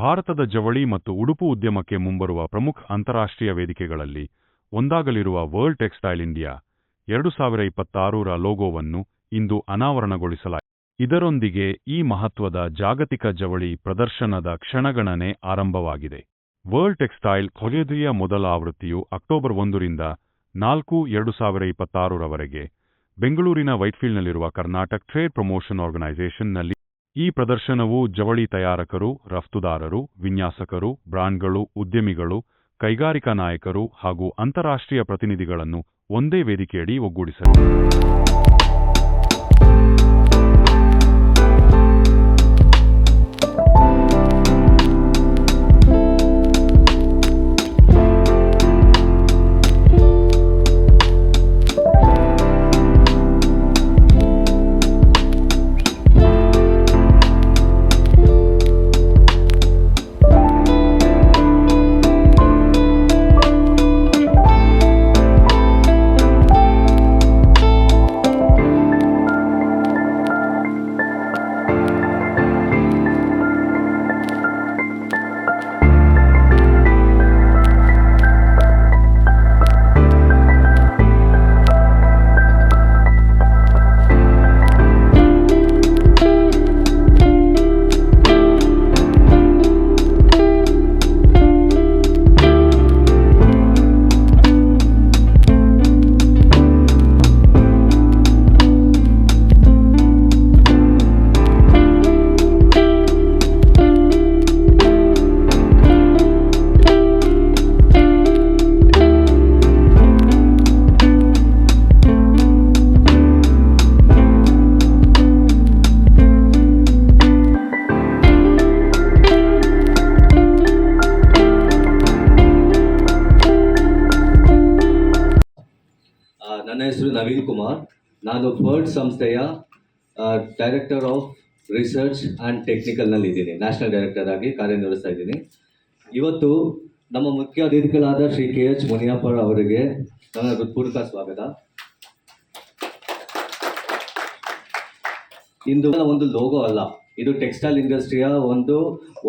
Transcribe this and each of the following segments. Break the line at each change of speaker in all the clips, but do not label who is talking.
ಭಾರತದ ಜವಳಿ ಮತ್ತು ಉಡುಪು ಉದ್ಯಮಕ್ಕೆ ಮುಂಬರುವ ಪ್ರಮುಖ ಅಂತಾರಾಷ್ಟ್ರೀಯ ವೇದಿಕೆಗಳಲ್ಲಿ ಒಂದಾಗಲಿರುವ ವರ್ಲ್ಡ್ ಟೆಕ್ಸ್ಟೈಲ್ ಇಂಡಿಯಾ 2026ರ ಲೋಗೋವನ್ನು ಇಂದು ಅನಾವರಣಗೊಳಿಸಲಾಯಿತು. ಇದರೊಂದಿಗೆ ಈ ಮಹತ್ವದ ಜಾಗತಿಕ ಜವಳಿ ಪ್ರದರ್ಶನದ ಕ್ಷಣಗಣನೆ ಆರಂಭವಾಗಿದೆ. ವರ್ಲ್ಡ್ ಟೆಕ್ಸ್ಟೈಲ್ ಖೊರೆದಿಯ ಮೊದಲ ಆವೃತ್ತಿಯು ಅಕ್ಟೋಬರ್ 1ರಿಂದ 4, 2026ರವರೆಗೆ ಬೆಂಗಳೂರಿನ ವೈಟ್ಫೀಲ್ಡ್ನಲ್ಲಿರುವ ಕರ್ನಾಟಕ ಟ್ರೇಡ್ ಪ್ರಮೋಷನ್ ಆರ್ಗನೈಸೇಷನ್ನಲ್ಲಿ. ಈ ಪ್ರದರ್ಶನವು ಜವಳಿ ತಯಾರಕರು, ರಫ್ತುದಾರರು, ವಿನ್ಯಾಸಕರು, ಬ್ರಾಂಡ್ಗಳು, ಉದ್ಯಮಿಗಳು, ಕೈಗಾರಿಕಾ ನಾಯಕರು ಹಾಗೂ ಅಂತಾರಾಷ್ಟ್ರೀಯ ಪ್ರತಿನಿಧಿಗಳನ್ನು ಒಂದೇ ವೇದಿಕೆಯಡಿ ಒಗ್ಗೂಡಿಸಲಿದೆ.
ನನ್ನ ಹೆಸರು ನವೀನ್ ಕುಮಾರ್. ನಾನು ಫರ್ಡ್ ಸಂಸ್ಥೆಯ ಡೈರೆಕ್ಟರ್ ಆಫ್ ರಿಸರ್ಚ್ ಆ್ಯಂಡ್ ಟೆಕ್ನಿಕಲ್ನಲ್ಲಿದ್ದೀನಿ. ನ್ಯಾಷನಲ್ ಡೈರೆಕ್ಟರ್ ಆಗಿ ಕಾರ್ಯನಿರ್ವಹಿಸ್ತಾ ಇದ್ದೀನಿ. ಇವತ್ತು ನಮ್ಮ ಮುಖ್ಯ ಅತಿಥಿಗಳಾದ ಶ್ರೀ KH ಮುನಿಯಪ್ಪ ಅವರಿಗೆ ನನ್ನ ಹೃತ್ಪೂರ್ವಕ ಸ್ವಾಗತ. ಇಂದು ಒಂದು ಲೋಗೋ ಅಲ್ಲ, ಇದು ಟೆಕ್ಸ್ಟೈಲ್ ಇಂಡಸ್ಟ್ರಿಯ ಒಂದು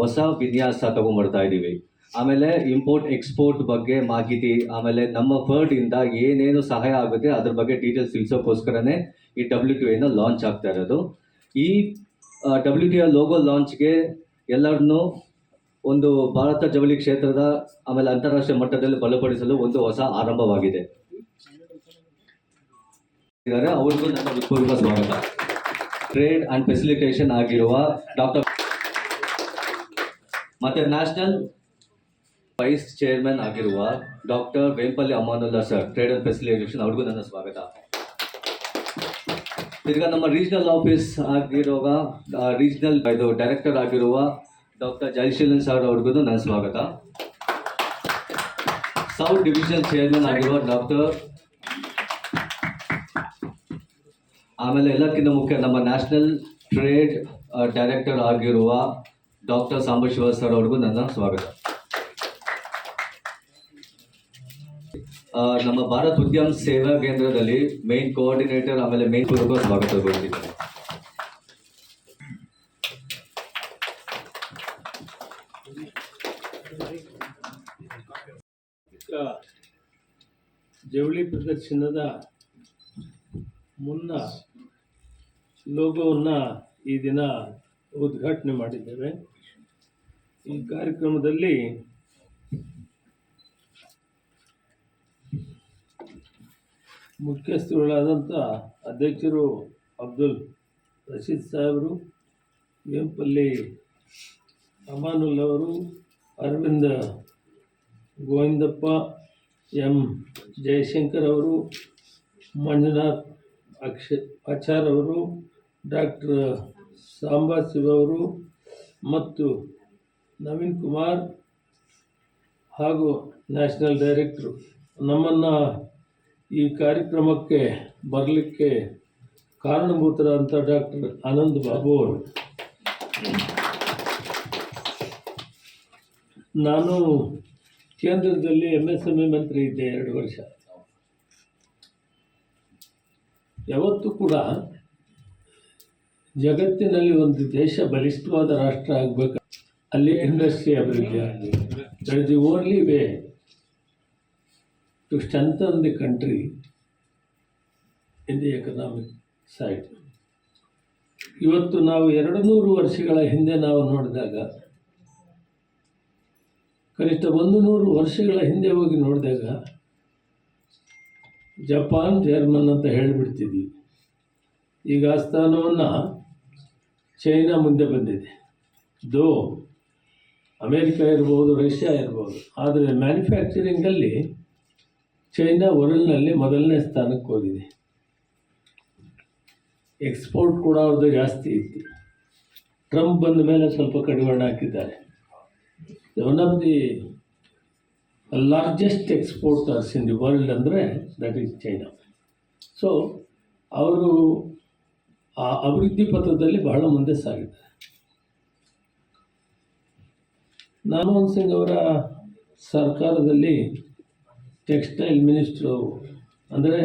ಹೊಸ ವಿನ್ಯಾಸ ತಗೊಂಡ್ಬರ್ತಾ ಇದ್ದೀವಿ. ಆಮೇಲೆ ಇಂಪೋರ್ಟ್ ಎಕ್ಸ್ಪೋರ್ಟ್ ಬಗ್ಗೆ ಮಾಹಿತಿ, ಆಮೇಲೆ ನಮ್ಮ ಫರ್ಡ್ ಇಂದ ಏನೇನು ಸಹಾಯ ಆಗುತ್ತೆ ಅದ್ರ ಬಗ್ಗೆ ಡೀಟೇಲ್ಸ್ ತಿಳಿಸೋಕ್ಕೋಸ್ಕರನೇ ಈ WTO ಲಾಂಚ್ ಆಗ್ತಾ ಇರೋದು. ಈ WTO ಲೋಗೋ ಲಾಂಚ್ಗೆ ಎಲ್ಲರನ್ನೂ ಒಂದು ಭಾರತ ಜವಳಿ ಕ್ಷೇತ್ರದ ಆಮೇಲೆ ಅಂತಾರಾಷ್ಟ್ರೀಯ ಮಟ್ಟದಲ್ಲಿ ಬಲಪಡಿಸಲು ಒಂದು ಹೊಸ ಆರಂಭವಾಗಿದೆ. ಅವ್ರಿಗೂ ನನ್ನ ಹೃತ್ಪೂರ್ವಕ ಸ್ವಾಗತ. ಟ್ರೇಡ್ ಆ್ಯಂಡ್ ಫೆಸಿಲಿಟೇಷನ್ ಆಗಿರುವ ಡಾಕ್ಟರ್ ಮತ್ತೆ ನ್ಯಾಷನಲ್ ವೈಸ್ ಚೇರ್ಮನ್ ಆಗಿರುವ doctor Vempalli Amanullah sir, trade and facilitation, ಅವ್ರಿಗೂ ನನ್ನ ಸ್ವಾಗತ. ತಿರ್ಗಾ ನಮ್ಮ ರೀಜನಲ್ ಆಫೀಸ್ ಆಗಿರುವ ರೀಜನಲ್ ಡೈರೆಕ್ಟರ್ ಆಗಿರುವ ಡಾಕ್ಟರ್ ಜಯಶೀಲನ್ ಸರ್, ಅವ್ರಿಗೂ ನನ್ನ ಸ್ವಾಗತ. ಸೌತ್ ಡಿವಿಷನ್ ಚೇರ್ಮನ್ ಆಗಿರುವ ಡಾಕ್ಟರ್, ಆಮೇಲೆ ಎಲ್ಲಕ್ಕಿಂತ ಮುಖ್ಯ ನಮ್ಮ ನ್ಯಾಷನಲ್ ಟ್ರೇಡ್ ಡೈರೆಕ್ಟರ್ ಆಗಿರುವ ಡಾಕ್ಟರ್ ಸಾಂಬಶಿವ ಸರ್, ಅವ್ರಿಗೂ ನನ್ನ ಸ್ವಾಗತ. ನಮ್ಮ ಭಾರತ್ ಉದ್ಯಮ ಸೇವಾ ಕೇಂದ್ರದಲ್ಲಿ ಮೇನ್ ಕೋಆರ್ಡಿನೇಟರ್ ಆಮೇಲೆ ಮೇನ್ ಪೂರ್ವಕ ಸ್ವಾಗತಗೊಳಿಸಿದ್ದಾರೆ.
ಜವಳಿ ಪ್ರದರ್ಶನದ ಮುನ್ನ ಲೋಗೋವನ್ನು ಈ ದಿನ ಉದ್ಘಾಟನೆ ಮಾಡಿದ್ದೇವೆ. ಈ ಕಾರ್ಯಕ್ರಮದಲ್ಲಿ ಮುಖ್ಯಸ್ಥರುಗಳಾದಂಥ ಅಧ್ಯಕ್ಷರು ಅಬ್ದುಲ್ ರಶೀದ್ ಸಾಹೇಬರು, ವೇಂಪಲ್ಲಿ ಅಮಾನುಲ್ಲವರು, ಅರವಿಂದ ಗೋವಿಂದಪ್ಪ, ಎಂ ಜಯಶಂಕರ್ ಅವರು, ಮಂಜುನಾಥ್ ಆಚಾರ್ ಅವರು, ಡಾಕ್ಟರ್ ಸಾಂಬಶಿವ ಅವರು ಮತ್ತು ನವೀನ್ ಕುಮಾರ್ ಹಾಗೂ ನ್ಯಾಷನಲ್ ಡೈರೆಕ್ಟ್ರು ನಮ್ಮನ್ನು ಈ ಕಾರ್ಯಕ್ರಮಕ್ಕೆ ಬರಲಿಕ್ಕೆ ಕಾರಣಭೂತರಾದಂಥ ಡಾಕ್ಟರ್ ಆನಂದ್ ಬಾಬು ಅವರು. ನಾನು ಕೇಂದ್ರದಲ್ಲಿ MSME ಮಂತ್ರಿ ಇದ್ದೆ 2 ವರ್ಷ. ಯಾವತ್ತೂ ಕೂಡ ಜಗತ್ತಿನಲ್ಲಿ ಒಂದು ದೇಶ ಬಲಿಷ್ಠವಾದ ರಾಷ್ಟ್ರ ಆಗಬೇಕು, ಅಲ್ಲಿ ಇಂಡಸ್ಟ್ರಿ ಅಭಿವೃದ್ಧಿ ಆಗಲಿ. That is the only way to strengthen the country in the economic side. ಇವತ್ತು ನಾವು 200 ವರ್ಷಗಳ ಹಿಂದೆ ನಾವು ನೋಡಿದಾಗ, ಕನಿಷ್ಠ 100 ವರ್ಷಗಳ ಹಿಂದೆ ಹೋಗಿ ನೋಡಿದಾಗ ಜಪಾನ್, ಜರ್ಮನ್ ಅಂತ ಹೇಳಿಬಿಡ್ತಿದ್ವಿ. ಈಗ ಆ ಸ್ಥಾನವನ್ನು ಚೈನಾ ಮುಂದೆ ಬಂದಿದೆ. ದೋ ಅಮೇರಿಕಾ ಇರ್ಬೋದು, ರಷ್ಯಾ ಇರ್ಬೋದು, ಆದರೆ ಮ್ಯಾನುಫ್ಯಾಕ್ಚರಿಂಗಲ್ಲಿ ಚೈನಾ ವರ್ಲ್ಡ್ನಲ್ಲಿ ಮೊದಲನೇ ಸ್ಥಾನಕ್ಕೆ ಹೋಗಿದೆ. ಎಕ್ಸ್ಪೋರ್ಟ್ ಕೂಡ ಅವ್ರದ್ದು ಜಾಸ್ತಿ ಇತ್ತು. ಟ್ರಂಪ್ ಬಂದ ಮೇಲೆ ಸ್ವಲ್ಪ ಕಡಿವಾಣ ಹಾಕಿದ್ದಾರೆ. One of the largest exporters in the world ಅಂದರೆ ದಟ್ ಈಸ್ ಚೈನಾ. ಸೊ ಅವರು ಆ ಅಭಿವೃದ್ಧಿ ಪಥದಲ್ಲಿ ಬಹಳ ಮುಂದೆ ಸಾಗಿದ್ದಾರೆ. ಮನಮೋಹನ್ ಸಿಂಗ್ ಅವರ ಸರ್ಕಾರದಲ್ಲಿ ಟೆಕ್ಸ್ಟೈಲ್ ಮಿನಿಸ್ಟ್ರು ಅಂದರೆ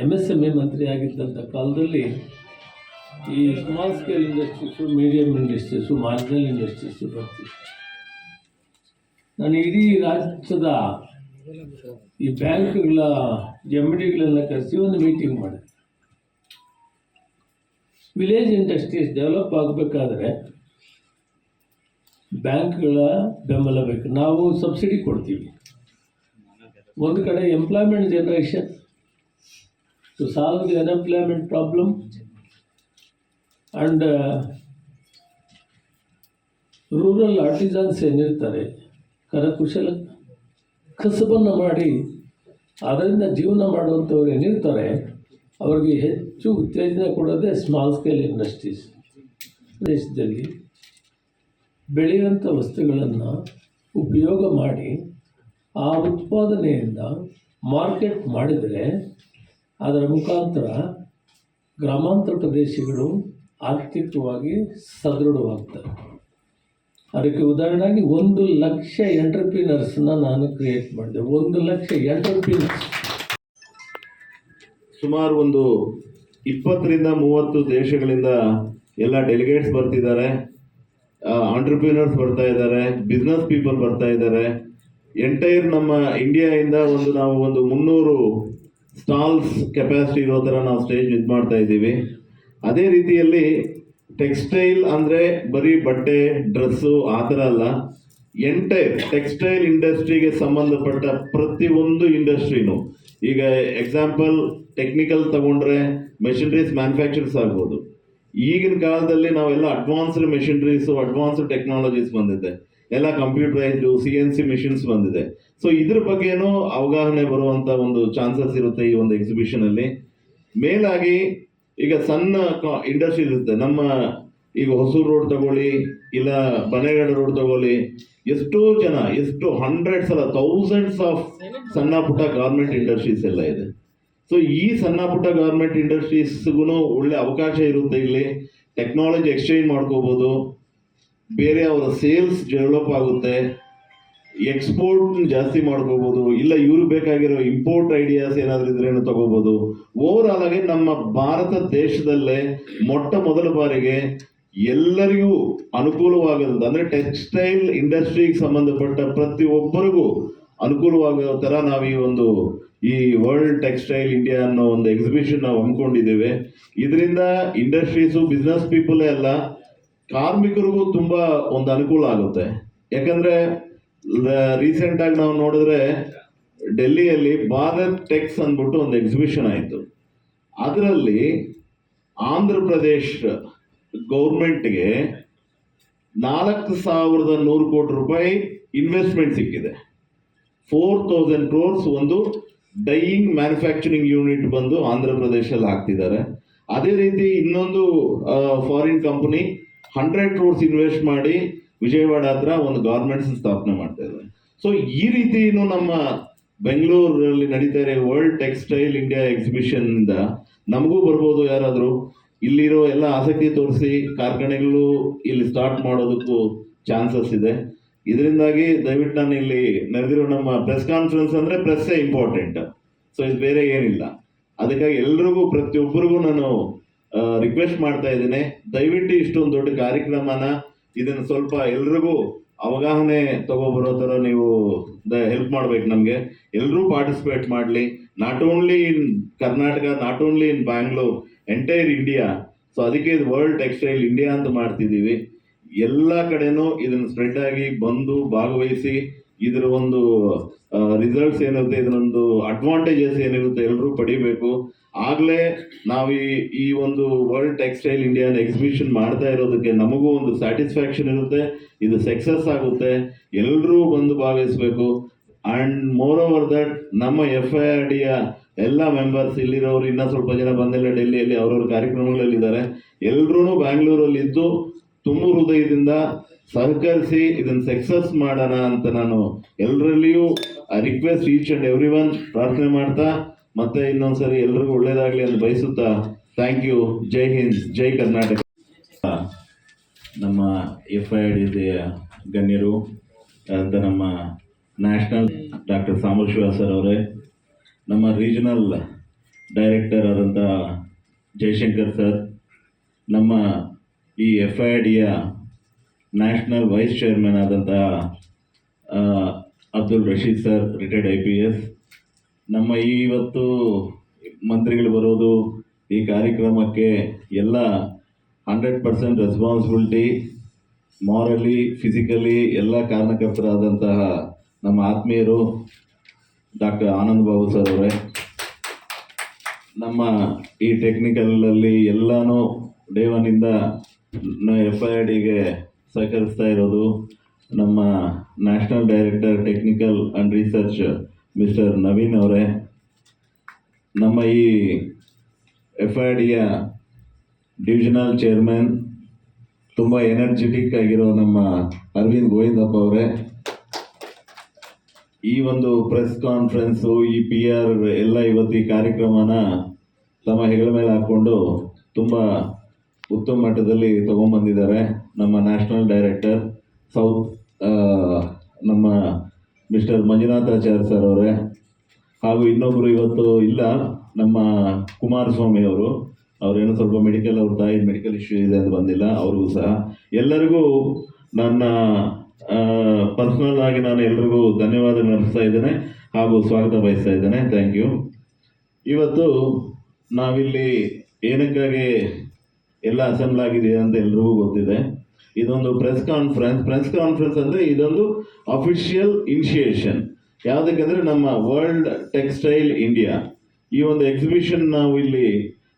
MSME ಮಂತ್ರಿ ಆಗಿದ್ದಂಥ ಕಾಲದಲ್ಲಿ ಈ small scale industries, medium industries, marginal industries ಬರ್ತಿತ್ತು. ನಾನು ಇಡೀ ರಾಜ್ಯದ ಈ ಬ್ಯಾಂಕ್ಗಳ MDಗಳನ್ನ ಕರೆಸಿ ಒಂದು ಮೀಟಿಂಗ್ ಮಾಡಿದೆ. ವಿಲೇಜ್ ಇಂಡಸ್ಟ್ರೀಸ್ ಡೆವಲಪ್ ಆಗಬೇಕಾದ್ರೆ ಬ್ಯಾಂಕ್ಗಳ ಬೆಂಬಲ ಬೇಕು. ನಾವು ಸಬ್ಸಿಡಿ ಕೊಡ್ತೀವಿ. ಒಂದು ಕಡೆ employment generation to solve the unemployment problem and rural artisans ಏನಿರ್ತಾರೆ, ಕರಕುಶಲ ಕಸಬನ್ನು ಮಾಡಿ ಅದರಿಂದ ಜೀವನ ಮಾಡುವಂಥವ್ರು ಏನಿರ್ತಾರೆ, ಅವ್ರಿಗೆ ಹೆಚ್ಚು ಉತ್ತೇಜನ ಕೊಡೋದೇ ಸ್ಮಾಲ್ ಸ್ಕೇಲ್ ಇಂಡಸ್ಟ್ರೀಸ್. ದೇಶದಲ್ಲಿ ಬೆಳೆಯುವಂಥ ವಸ್ತುಗಳನ್ನು ಉಪಯೋಗ ಮಾಡಿ ಆ ಉತ್ಪಾದನೆಯಿಂದ ಮಾರ್ಕೆಟ್ ಮಾಡಿದರೆ ಅದರ ಮುಖಾಂತರ ಗ್ರಾಮಾಂತರ ಪ್ರದೇಶಗಳು ಆರ್ಥಿಕವಾಗಿ ಸದೃಢವಾಗ್ತವೆ. ಅದಕ್ಕೆ ಉದಾಹರಣೆಯಾಗಿ 1 ಲಕ್ಷ ಎಂಟರ್ಪ್ರಿನರ್ಸ್ನ ನಾನು ಕ್ರಿಯೇಟ್ ಮಾಡಿದೆ. 1 ಲಕ್ಷ ಎಂಟರ್ಪ್ರಿನರ್ಸ್.
ಸುಮಾರು ಒಂದು 20ರಿಂದ 30 ದೇಶಗಳಿಂದ ಎಲ್ಲ ಡೆಲಿಗೇಟ್ಸ್ ಬರ್ತಿದ್ದಾರೆ, ಆಂಟ್ರಪ್ರಿನರ್ಸ್ ಬರ್ತಾ ಇದ್ದಾರೆ, ಬಿಸ್ನೆಸ್ ಪೀಪಲ್ ಬರ್ತಾ ಇದ್ದಾರೆ. ಎಂಟೈರ್ ನಮ್ಮ ಇಂಡಿಯಾಯಿಂದ ನಾವು ಒಂದು 300 ಸ್ಟಾಲ್ಸ್ ಕೆಪಾಸಿಟಿ ಇರೋ ಥರ ನಾವು ಸ್ಟೇಜ್ ಇದು ಮಾಡ್ತಾ ಇದ್ದೀವಿ. ಅದೇ ರೀತಿಯಲ್ಲಿ ಟೆಕ್ಸ್ಟೈಲ್ ಅಂದರೆ ಬರೀ ಬಟ್ಟೆ, ಡ್ರೆಸ್ಸು ಆ ಥರ ಅಲ್ಲ, ಎಂಟೈರ್ ಟೆಕ್ಸ್ಟೈಲ್ ಇಂಡಸ್ಟ್ರಿಗೆ ಸಂಬಂಧಪಟ್ಟ ಪ್ರತಿಯೊಂದು ಇಂಡಸ್ಟ್ರಿನೂ. ಈಗ ಎಕ್ಸಾಂಪಲ್ ಟೆಕ್ನಿಕಲ್ ತಗೊಂಡ್ರೆ ಮೆಷಿನರೀಸ್ ಮ್ಯಾನುಫ್ಯಾಕ್ಚರ್ಸ್ ಆಗ್ಬೋದು. ಈಗಿನ ಕಾಲದಲ್ಲಿ ನಾವೆಲ್ಲ ಅಡ್ವಾನ್ಸ್ಡ್ ಮೆಷಿನರೀಸು, ಅಡ್ವಾನ್ಸ್ಡ್ ಟೆಕ್ನಾಲಜೀಸ್ ಬಂದಿದೆ, ಎಲ್ಲ ಕಂಪ್ಯೂಟರೈಸ್ಡು CNC ಮಿಷಿನ್ಸ್ ಬಂದಿದೆ. ಸೊ ಇದ್ರ ಬಗ್ಗೆನೂ ಅವಗಾಹನೆ ಬರುವಂಥ ಒಂದು ಚಾನ್ಸಸ್ ಇರುತ್ತೆ ಈ ಒಂದು ಎಕ್ಸಿಬಿಷನಲ್ಲಿ. ಮೇಲಾಗಿ ಈಗ ಸಣ್ಣ ಇಂಡಸ್ಟ್ರೀಸ್ ಇರುತ್ತೆ. ನಮ್ಮ ಈಗ ಹೊಸೂರು ರೋಡ್ ತಗೊಳ್ಳಿ, ಇಲ್ಲ ಬನೇಗೌಡ ರೋಡ್ ತಗೊಳ್ಳಿ, ಎಷ್ಟೋ ಜನ, ಎಷ್ಟು ಹಂಡ್ರೆಡ್ಸ್ ಅಲ್ಲ ಥೌಸಂಡ್ಸ್ ಆಫ್ ಸಣ್ಣ ಪುಟ್ಟ ಗಾರ್ಮೆಂಟ್ ಇಂಡಸ್ಟ್ರೀಸ್ ಎಲ್ಲ ಇದೆ. ಸೊ ಈ ಸಣ್ಣ ಪುಟ್ಟ ಗಾರ್ಮೆಂಟ್ ಇಂಡಸ್ಟ್ರೀಸ್ಗೂ ಒಳ್ಳೆ ಅವಕಾಶ ಇರುತ್ತೆ. ಇಲ್ಲಿ ಟೆಕ್ನಾಲಜಿ ಎಕ್ಸ್ಚೇಂಜ್ ಮಾಡ್ಕೋಬೋದು, ಬೇರೆ ಅವರ ಸೇಲ್ಸ್ ಡೆವಲಪ್ ಆಗುತ್ತೆ, ಎಕ್ಸ್ಪೋರ್ಟ್ ಜಾಸ್ತಿ ಮಾಡ್ಕೋಬೋದು, ಇಲ್ಲ ಇವ್ರಿಗೆ ಬೇಕಾಗಿರೋ ಇಂಪೋರ್ಟ್ ಐಡಿಯಾಸ್ ಏನಾದರೂ ಇದ್ರೇನು ತಗೋಬೋದು. ಓವರ್ ಆಲ್ ಆಗಿ ನಮ್ಮ ಭಾರತ ದೇಶದಲ್ಲೇ ಮೊದಲ ಬಾರಿಗೆ ಎಲ್ಲರಿಗೂ ಅನುಕೂಲವಾಗೋದು ಅಂದರೆ ಟೆಕ್ಸ್ಟೈಲ್ ಇಂಡಸ್ಟ್ರಿಗೆ ಸಂಬಂಧಪಟ್ಟ ಪ್ರತಿಯೊಬ್ಬರಿಗೂ ಅನುಕೂಲವಾಗೋ ಥರ ನಾವು ಈ ವರ್ಲ್ಡ್ ಟೆಕ್ಸ್ಟೈಲ್ ಇಂಡಿಯಾ ಅನ್ನೋ ಒಂದು ಎಕ್ಸಿಬಿಷನ್ ನಾವು ಹಮ್ಮಿಕೊಂಡಿದ್ದೇವೆ. ಇದರಿಂದ ಇಂಡಸ್ಟ್ರೀಸು, ಬಿಸ್ನೆಸ್ ಪೀಪಲೇ ಅಲ್ಲ, ಕಾರ್ಮಿಕರಿಗೂ ತುಂಬ ಒಂದು ಅನುಕೂಲ ಆಗುತ್ತೆ. ಯಾಕಂದರೆ ರೀಸೆಂಟಾಗಿ ನಾವು ನೋಡಿದ್ರೆ ಡೆಲ್ಲಿಯಲ್ಲಿ ಭಾರತ್ ಟೆಕ್ಸ್ ಅಂದ್ಬಿಟ್ಟು ಒಂದು ಎಕ್ಸಿಬಿಷನ್ ಆಯಿತು. ಅದರಲ್ಲಿ ಆಂಧ್ರ ಪ್ರದೇಶ್ ಗೌರ್ಮೆಂಟ್ಗೆ 4,100 ಕೋಟಿ ರೂಪಾಯಿ ಇನ್ವೆಸ್ಟ್ಮೆಂಟ್ ಸಿಕ್ಕಿದೆ. 4,000 crores ಒಂದು ಡೈಯಿಂಗ್ ಮ್ಯಾನುಫ್ಯಾಕ್ಚರಿಂಗ್ ಯೂನಿಟ್ ಬಂದು ಆಂಧ್ರ ಪ್ರದೇಶಲ್ಲಿ ಹಾಕ್ತಿದ್ದಾರೆ. ಅದೇ ರೀತಿ ಇನ್ನೊಂದು ಫಾರಿನ್ ಕಂಪನಿ 100 crores ಇನ್ವೆಸ್ಟ್ ಮಾಡಿ ವಿಜಯವಾಡ ಹತ್ರ ಒಂದು ಗಾರ್ಮೆಂಟ್ಸ್ ಸ್ಥಾಪನೆ ಮಾಡ್ತಾ ಇದ್ದಾರೆ. ಸೊ ಈ ರೀತಿನೂ ನಮ್ಮ ಬೆಂಗಳೂರಲ್ಲಿ ನಡೀತಾ ಇರೋ ವರ್ಲ್ಡ್ ಟೆಕ್ಸ್ಟೈಲ್ ಇಂಡಿಯಾ ಎಕ್ಸಿಬಿಷನ್ ಇಂದ ನಮಗೂ ಬರ್ಬೋದು. ಯಾರಾದರೂ ಇಲ್ಲಿರೋ ಎಲ್ಲ ಆಸಕ್ತಿ ತೋರಿಸಿ ಕಾರ್ಖಾನೆಗಳು ಇಲ್ಲಿ ಸ್ಟಾರ್ಟ್ ಮಾಡೋದಕ್ಕೂ ಚಾನ್ಸಸ್ ಇದೆ. ಇದರಿಂದಾಗಿ ದಯವಿಟ್ಟು ನಾನು ಇಲ್ಲಿ ನಡೆದಿರೋ ನಮ್ಮ ಪ್ರೆಸ್ ಕಾನ್ಫರೆನ್ಸ್ ಅಂದರೆ ಪ್ರೆಸ್ಸೇ ಇಂಪಾರ್ಟೆಂಟ್, ಸೊ ಇದು ಬೇರೆ ಏನಿಲ್ಲ. ಅದಕ್ಕಾಗಿ ಎಲ್ರಿಗೂ ಪ್ರತಿಯೊಬ್ಬರಿಗೂ ನಾನು ರಿಕ್ವೆಸ್ಟ್ ಮಾಡ್ತಾ ಇದ್ದೀನಿ, ದಯವಿಟ್ಟು ಇಷ್ಟೊಂದು ದೊಡ್ಡ ಕಾರ್ಯಕ್ರಮನ ಇದನ್ನು ಸ್ವಲ್ಪ ಎಲ್ರಿಗೂ ಅವಗಾಹನೆ ತಗೊಬರೋ ಥರ ನೀವು ಹೆಲ್ಪ್ ಮಾಡ್ಬೇಕು. ನಮಗೆ ಎಲ್ಲರೂ ಪಾರ್ಟಿಸಿಪೇಟ್ ಮಾಡಲಿ, not only in Karnataka, not only in Bangalore, entire India. So ಅದಕ್ಕೆ ಇದು ವರ್ಲ್ಡ್ ಟೆಕ್ಸ್ಟೈಲ್ ಇಂಡಿಯಾ ಅಂತ ಮಾಡ್ತಿದ್ದೀವಿ. ಎಲ್ಲ ಕಡೆನೂ ಇದನ್ನು ಸ್ಪ್ರೆಡ್ ಆಗಿ ಬಂದು ಭಾಗವಹಿಸಿ ಇದರ ಒಂದು ರಿಸಲ್ಟ್ಸ್ ಏನಿರುತ್ತೆ, ಇದರೊಂದು ಅಡ್ವಾಂಟೇಜಸ್ ಏನಿರುತ್ತೆ ಎಲ್ಲರೂ ಪಡಿಬೇಕು. ಆಗಲೇ ನಾವು ಈ ಒಂದು ವರ್ಲ್ಡ್ ಟೆಕ್ಸ್ಟೈಲ್ ಇಂಡಿಯಾನ ಎಕ್ಸಿಬಿಷನ್ ಮಾಡ್ತಾ ಇರೋದಕ್ಕೆ ನಮಗೂ ಒಂದು ಸ್ಯಾಟಿಸ್ಫ್ಯಾಕ್ಷನ್ ಇರುತ್ತೆ, ಇದು ಸಕ್ಸಸ್ ಆಗುತ್ತೆ, ಎಲ್ಲರೂ ಬಂದು ಭಾಗವಹಿಸಬೇಕು. ಆ್ಯಂಡ್ ಮೋರ್ ಓವರ್ ದಟ್ ನಮ್ಮ FIRDಯ ಎಲ್ಲ ಮೆಂಬರ್ಸ್ ಇಲ್ಲಿರೋರು, ಇನ್ನೂ ಸ್ವಲ್ಪ ಜನ ಬಂದಿಲ್ಲ, ಡೆಲ್ಲಿಯಲ್ಲಿ ಅವ್ರವ್ರ ಕಾರ್ಯಕ್ರಮಗಳಲ್ಲಿದ್ದಾರೆ, ಎಲ್ಲರೂ ಬ್ಯಾಂಗ್ಳೂರಲ್ಲಿದ್ದು ತುಂಬ ಹೃದಯದಿಂದ ಸಹಕರಿಸಿ ಇದನ್ನು ಸಕ್ಸಸ್ ಮಾಡೋಣ ಅಂತ ನಾನು ಎಲ್ಲರಲ್ಲಿಯೂ request each and every one ಪ್ರಾರ್ಥನೆ ಮಾಡ್ತಾ, ಮತ್ತೆ ಇನ್ನೊಂದ್ಸರಿ ಎಲ್ರಿಗೂ ಒಳ್ಳೇದಾಗಲಿ ಅಂತ ಬಯಸುತ್ತಾ, ಥ್ಯಾಂಕ್ ಯು. ಜೈ ಹಿಂದ್, ಜೈ ಕರ್ನಾಟಕ. ನಮ್ಮ FIRD ಗಣ್ಯರು ಅಂತ ನಮ್ಮ national doctor Samba Shivas sir ಅವರೇ, ನಮ್ಮ ರೀಜನಲ್ ಡೈರೆಕ್ಟರ್ ಆದಂಥ ಜಯಶಂಕರ್ ಸರ್, ನಮ್ಮ ಈ FIRDಯ ನ್ಯಾಷನಲ್ ವೈಸ್ ಚೇರ್ಮನ್ ಆದಂತಹ Abdul Rashid sir, retired IPS, ನಮ್ಮ ಇವತ್ತು ಮಂತ್ರಿಗಳು ಬರೋದು ಈ ಕಾರ್ಯಕ್ರಮಕ್ಕೆ ಎಲ್ಲ 100% ರೆಸ್ಪಾನ್ಸಿಬಿಲಿಟಿ, ಮಾರಲಿ, ಫಿಸಿಕಲಿ ಎಲ್ಲ ಕಾರಣಕರ್ತರಾದಂತಹ ನಮ್ಮ ಆತ್ಮೀಯರು ಡಾಕ್ಟರ್ ಆನಂದ್ ಬಾಬು ಸರ್ ಅವರೇ, ನಮ್ಮ ಈ ಟೆಕ್ನಿಕಲಲ್ಲಿ ಎಲ್ಲನೂ ಡೇ ಒನ್ನಿಂದ FIRDಗೆ ಸಹಕರಿಸ್ತಾ ಇರೋದು ನಮ್ಮ national director technical and research mister Naveen ಅವರೇ, ನಮ್ಮ ಈ FIRDಯ ಡಿವಿಷನಲ್ ಚೇರ್ಮನ್ ತುಂಬ ಎನರ್ಜೆಟಿಕ್ ಆಗಿರೋ ನಮ್ಮ ಅರವಿಂದ್ ಗೋವಿಂದಪ್ಪ ಅವರೇ, ಈ ಒಂದು ಪ್ರೆಸ್ ಕಾನ್ಫರೆನ್ಸು, ಈ PR ಎಲ್ಲ ಇವತ್ತು ಈ ಕಾರ್ಯಕ್ರಮನ ತಮ್ಮ ಹೆಗಲ ಮೇಲೆ ಹಾಕ್ಕೊಂಡು ತುಂಬ ಉತ್ತಮ ಮಟ್ಟದಲ್ಲಿ ತೊಗೊಂಬಂದಿದ್ದಾರೆ. ನಮ್ಮ ನ್ಯಾಷನಲ್ ಡೈರೆಕ್ಟರ್ ಸೌತ್ ನಮ್ಮ ಮಿಸ್ಟರ್ ಮಂಜುನಾಥಾಚಾರ್ಯ ಸರ್ ಅವರೇ, ಹಾಗೂ ಇನ್ನೊಬ್ಬರು ಇವತ್ತು ಇಲ್ಲ, ನಮ್ಮ ಕುಮಾರಸ್ವಾಮಿ ಅವರು, ಅವರೇನೋ ಸ್ವಲ್ಪ ಮೆಡಿಕಲ್, ಅವ್ರ ತಾಯಿ ಮೆಡಿಕಲ್ ಇಶ್ಯೂ ಇದೆ ಅಂತ ಬಂದಿಲ್ಲ, ಅವ್ರಿಗೂ ಸಹ ಎಲ್ಲರಿಗೂ ನನ್ನ ಪರ್ಸ್ನಲ್ ಆಗಿ ನಾನು ಎಲ್ರಿಗೂ ಧನ್ಯವಾದ ಅರ್ಪಿಸ್ತಾ ಇದ್ದೇನೆ ಹಾಗೂ ಸ್ವಾಗತ ಬಯಸ್ತಾ ಇದ್ದೇನೆ. Thank you. ಇವತ್ತು ನಾವಿಲ್ಲಿ ಏನಕ್ಕಾಗಿ ಎಲ್ಲ ಅಸೆಂಬ್ಲ್ ಆಗಿದೆ ಅಂತ ಎಲ್ರಿಗೂ ಗೊತ್ತಿದೆ. ಇದೊಂದು ಪ್ರೆಸ್ ಕಾನ್ಫರೆನ್ಸ್ ಅಂದರೆ ಇದೊಂದು ಅಫಿಷಿಯಲ್ ಇನಿಷಿಯೇಷನ್. ಯಾವುದಕ್ಕೆಂದರೆ ನಮ್ಮ ವರ್ಲ್ಡ್ ಟೆಕ್ಸ್ಟೈಲ್ ಇಂಡಿಯಾ ಈ ಒಂದು ಎಕ್ಸಿಬಿಷನ್ ನಾವು ಇಲ್ಲಿ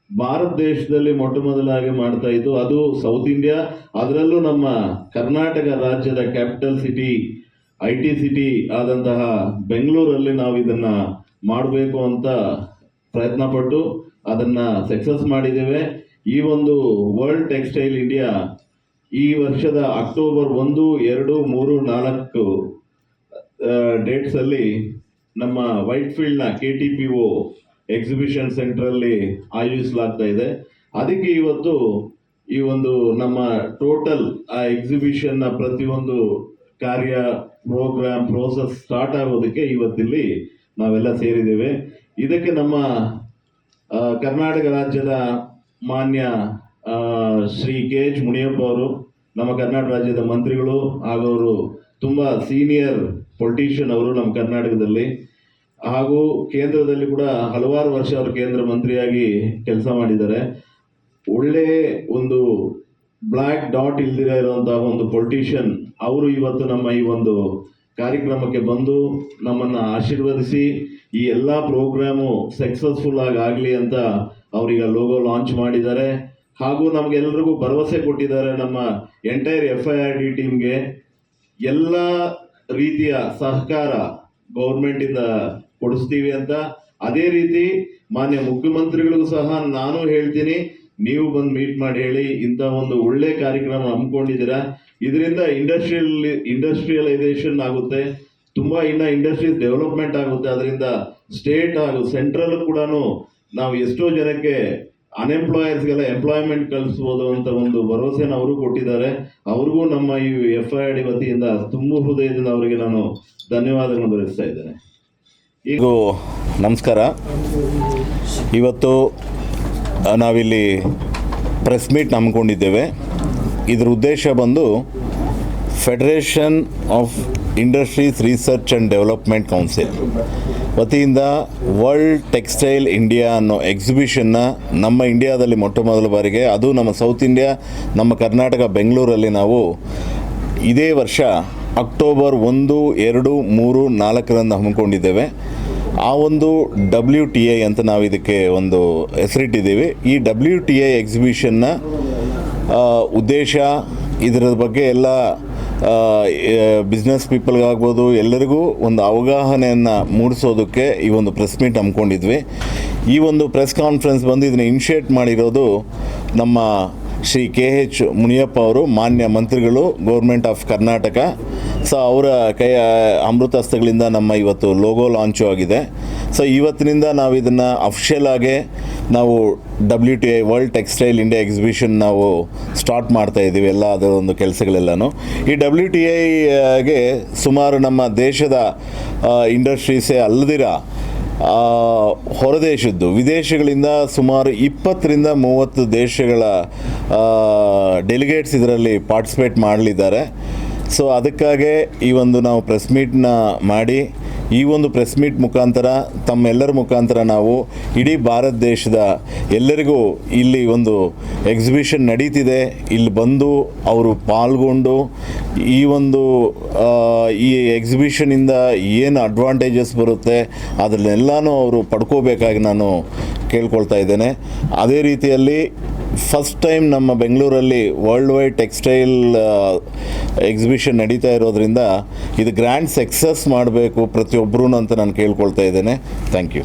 ಭಾರತ ದೇಶದಲ್ಲಿ ಮೊಟ್ಟ ಮೊದಲಾಗಿ ಮಾಡ್ತಾ ಇದ್ದು, ಅದು ಸೌತ್ ಇಂಡಿಯಾ, ಅದರಲ್ಲೂ ನಮ್ಮ ಕರ್ನಾಟಕ ರಾಜ್ಯದ ಕ್ಯಾಪಿಟಲ್ ಸಿಟಿ, IT ಸಿಟಿ ಆದಂತಹ ಬೆಂಗಳೂರಲ್ಲಿ ನಾವು ಇದನ್ನು ಮಾಡಬೇಕು ಅಂತ ಪ್ರಯತ್ನಪಟ್ಟು ಅದನ್ನು ಸಕ್ಸಸ್ ಮಾಡಿದ್ದೇವೆ. ಈ ಒಂದು ವರ್ಲ್ಡ್ ಟೆಕ್ಸ್ಟೈಲ್ ಇಂಡಿಯಾ ಈ ವರ್ಷದ ಅಕ್ಟೋಬರ್ 1, 2, 3, 4 ಡೇಟ್ಸಲ್ಲಿ ನಮ್ಮ ವೈಟ್ಫೀಲ್ಡ್ನ KTPO ಎಕ್ಸಿಬಿಷನ್ ಸೆಂಟ್ರಲ್ಲಿ ಆಯೋಜಿಸಲಾಗ್ತಾ ಇದೆ. ಅದಕ್ಕೆ ಇವತ್ತು ಈ ಒಂದು ನಮ್ಮ ಟೋಟಲ್ ಆ ಎಕ್ಸಿಬಿಷನ್ನ ಪ್ರತಿಯೊಂದು ಕಾರ್ಯ, ಪ್ರೋಗ್ರಾಮ್, ಪ್ರೋಸೆಸ್ ಸ್ಟಾರ್ಟ್ ಆಗೋದಕ್ಕೆ ಇವತ್ತಿಲ್ಲಿ ನಾವೆಲ್ಲ ಸೇರಿದ್ದೇವೆ. ಇದಕ್ಕೆ ನಮ್ಮ ಕರ್ನಾಟಕ ರಾಜ್ಯದ ಮಾನ್ಯ ಶ್ರೀ KH ಮುನಿಯಪ್ಪ ಅವರು, ನಮ್ಮ ಕರ್ನಾಟಕ ರಾಜ್ಯದ ಮಂತ್ರಿಗಳು ಹಾಗೂ ಅವರು ತುಂಬ ಸೀನಿಯರ್ ಪೊಲಿಟಿಷಿಯನ್ ಅವರು ನಮ್ಮ ಕರ್ನಾಟಕದಲ್ಲಿ, ಹಾಗೂ ಕೇಂದ್ರದಲ್ಲಿ ಕೂಡ ಹಲವಾರು ವರ್ಷ ಅವರು ಕೇಂದ್ರ ಮಂತ್ರಿಯಾಗಿ ಕೆಲಸ ಮಾಡಿದ್ದಾರೆ. ಒಳ್ಳೆಯ ಒಂದು ಬ್ಲ್ಯಾಕ್ ಡಾಟ್ ಇಲ್ದಿರ ಇರುವಂತಹ ಒಂದು ಪೊಲಿಟಿಷಿಯನ್ ಅವರು ಇವತ್ತು ನಮ್ಮ ಈ ಒಂದು ಕಾರ್ಯಕ್ರಮಕ್ಕೆ ಬಂದು ನಮ್ಮನ್ನು ಆಶೀರ್ವದಿಸಿ ಈ ಎಲ್ಲ ಪ್ರೋಗ್ರಾಮು ಸಕ್ಸಸ್ಫುಲ್ ಆಗಲಿ ಅಂತ ಅವರೀಗ ಲೋಗೋ ಲಾಂಚ್ ಮಾಡಿದ್ದಾರೆ. ಹಾಗೂ ನಮಗೆಲ್ಲರಿಗೂ ಭರವಸೆ ಕೊಟ್ಟಿದ್ದಾರೆ, ನಮ್ಮ ಎಂಟೈರ್ FIRD ಟೀಮ್ಗೆ ಎಲ್ಲ ರೀತಿಯ ಸಹಕಾರ ಗೌರ್ಮೆಂಟಿಂದ ಕೊಡಿಸ್ತೀವಿ ಅಂತ. ಅದೇ ರೀತಿ ಮಾನ್ಯ ಮುಖ್ಯಮಂತ್ರಿಗಳಿಗೂ ಸಹ ನಾನು ಹೇಳ್ತೀನಿ, ನೀವು ಬಂದು ಮೀಟ್ ಮಾಡಿ ಹೇಳಿ, ಇಂಥ ಒಂದು ಒಳ್ಳೆ ಕಾರ್ಯಕ್ರಮ ಹಮ್ಮಿಕೊಂಡಿದ್ದೀರಾ, ಇದರಿಂದ ಇಂಡಸ್ಟ್ರಿಯಲೈಸೇಷನ್ ಆಗುತ್ತೆ, ತುಂಬ ಇನ್ನು ಇಂಡಸ್ಟ್ರೀಸ್ ಡೆವಲಪ್ಮೆಂಟ್ ಆಗುತ್ತೆ, ಅದರಿಂದ ಸ್ಟೇಟ್ ಹಾಗೂ ಸೆಂಟ್ರಲ್ ಕೂಡ ನಾವು ಎಷ್ಟೋ ಜನಕ್ಕೆ ಅನ್ಎಂಪ್ಲಾಯರ್ಸ್ಗೆಲ್ಲ ಎಂಪ್ಲಾಯ್ಮೆಂಟ್ ಕಳಿಸ್ಬೋದು ಅಂತ ಒಂದು ಭರವಸೆನ ಅವರು ಕೊಟ್ಟಿದ್ದಾರೆ. ಅವ್ರಿಗೂ ನಮ್ಮ ಈ FIRD ವತಿಯಿಂದ ತುಂಬ ಹೃದಯದಿಂದ ಅವರಿಗೆ ನಾನು ಧನ್ಯವಾದಗಳನ್ನು ಬರೆಸ್ತಾ ಇದ್ದೇನೆ.
ಈಗ ನಮಸ್ಕಾರ. ಇವತ್ತು ನಾವಿಲ್ಲಿ ಪ್ರೆಸ್ ಮೀಟ್ ಹಮ್ಮಿಕೊಂಡಿದ್ದೇವೆ. ಇದರ ಉದ್ದೇಶ ಬಂದು federation of industries research and development council ವತಿಯಿಂದ ವರ್ಲ್ಡ್ ಟೆಕ್ಸ್ಟೈಲ್ ಇಂಡಿಯಾ ಅನ್ನೋ ಎಕ್ಸಿಬಿಷನ್ನ ನಮ್ಮ ಇಂಡಿಯಾದಲ್ಲಿ ಮೊಟ್ಟ ಮೊದಲ ಬಾರಿಗೆ, ಅದು ನಮ್ಮ ಸೌತ್ ಇಂಡಿಯಾ, ನಮ್ಮ ಕರ್ನಾಟಕ ಬೆಂಗಳೂರಲ್ಲಿ ನಾವು ಇದೇ ವರ್ಷ ಅಕ್ಟೋಬರ್ 1, 2, 3, 4ರಂದು ಹಮ್ಮಿಕೊಂಡಿದ್ದೇವೆ. ಆ ಒಂದು WTI ಅಂತ ನಾವು ಇದಕ್ಕೆ ಒಂದು ಹೆಸರಿಟ್ಟಿದ್ದೀವಿ. ಈ WTI ಎಕ್ಸಿಬಿಷನ್ನ ಉದ್ದೇಶ, ಇದರ ಬಗ್ಗೆ ಎಲ್ಲ ಬಿಸ್ನೆಸ್ ಪೀಪಲ್ಗಾಗ್ಬೋದು ಎಲ್ಲರಿಗೂ ಒಂದು ಅವಗಾಹನೆಯನ್ನು ಮೂಡಿಸೋದಕ್ಕೆ ಈ ಒಂದು ಪ್ರೆಸ್ ಮೀಟ್ ಹಮ್ಮಿಕೊಂಡಿದ್ವಿ. ಈ ಒಂದು ಪ್ರೆಸ್ ಕಾನ್ಫರೆನ್ಸ್ ಬಂದು ಇದನ್ನು ಇನಿಷಿಯೇಟ್ ಮಾಡಿರೋದು ನಮ್ಮ ಶ್ರೀ KH ಮುನಿಯಪ್ಪ ಅವರು, ಮಾನ್ಯ ಮಂತ್ರಿಗಳು, ಗೌರ್ಮೆಂಟ್ ಆಫ್ ಕರ್ನಾಟಕ. ಸೊ ಅವರ ಅಮೃತಹಸ್ತಗಳಿಂದ ನಮ್ಮ ಇವತ್ತು ಲೋಗೋ ಲಾಂಚು ಆಗಿದೆ. ಸೊ ಇವತ್ತಿನಿಂದ ನಾವು ಇದನ್ನು ಅಫಿಷಿಯಲ್ ಆಗಿ ನಾವು WTI world textile India exhibition ನಾವು ಸ್ಟಾರ್ಟ್ ಮಾಡ್ತಾ ಇದ್ದೀವಿ, ಎಲ್ಲ ಅದರ ಒಂದು ಕೆಲಸಗಳೆಲ್ಲನೂ. ಈ WTIಗೆ ಸುಮಾರು ನಮ್ಮ ದೇಶದ ಇಂಡಸ್ಟ್ರೀಸೇ ಅಲ್ಲದಿರ ಹೊರದೇಶದ್ದು, ವಿದೇಶಗಳಿಂದ ಸುಮಾರು 20ರಿಂದ 30 ದೇಶಗಳ ಡೆಲಿಗೇಟ್ಸ್ ಇದರಲ್ಲಿ ಪಾರ್ಟಿಸಿಪೇಟ್ ಮಾಡಲಿದ್ದಾರೆ. ಸೊ ಅದಕ್ಕಾಗಿ ಈ ಒಂದು ನಾವು ಪ್ರೆಸ್ ಮೀಟ್ನ ಮಾಡಿ, ಈ ಒಂದು ಪ್ರೆಸ್ ಮೀಟ್ ಮುಖಾಂತರ ತಮ್ಮೆಲ್ಲರ ಮುಖಾಂತರ ನಾವು ಇಡೀ ಭಾರತ ದೇಶದ ಎಲ್ಲರಿಗೂ ಇಲ್ಲಿ ಒಂದು ಎಕ್ಸಿಬಿಷನ್ ನಡೀತಿದೆ, ಇಲ್ಲಿ ಬಂದು ಅವರು ಪಾಲ್ಗೊಂಡು ಈ ಒಂದು ಈ ಎಕ್ಸಿಬಿಷನಿಂದ ಏನು ಅಡ್ವಾಂಟೇಜಸ್ ಬರುತ್ತೆ ಅದನ್ನೆಲ್ಲನೂ ಅವರು ಪಡ್ಕೋಬೇಕಾಗಿ ನಾನು ಕೇಳ್ಕೊಳ್ತಾ ಇದ್ದೇನೆ. ಅದೇ ರೀತಿಯಲ್ಲಿ ಫಸ್ಟ್ ಟೈಮ್ ನಮ್ಮ ಬೆಂಗಳೂರಲ್ಲಿ ವರ್ಲ್ಡ್ ವೈಡ್ ಟೆಕ್ಸ್ಟೈಲ್ ಎಕ್ಸಿಬಿಷನ್ ನಡೀತಾ ಇರೋದ್ರಿಂದ ಇದು ಗ್ರ್ಯಾಂಡ್ ಸಕ್ಸಸ್ ಮಾಡಬೇಕು ಪ್ರತಿಯೊಬ್ಬರೂ ಅಂತ ನಾನು ಕೇಳ್ಕೊಳ್ತಾ ಇದ್ದೇನೆ. Thank you.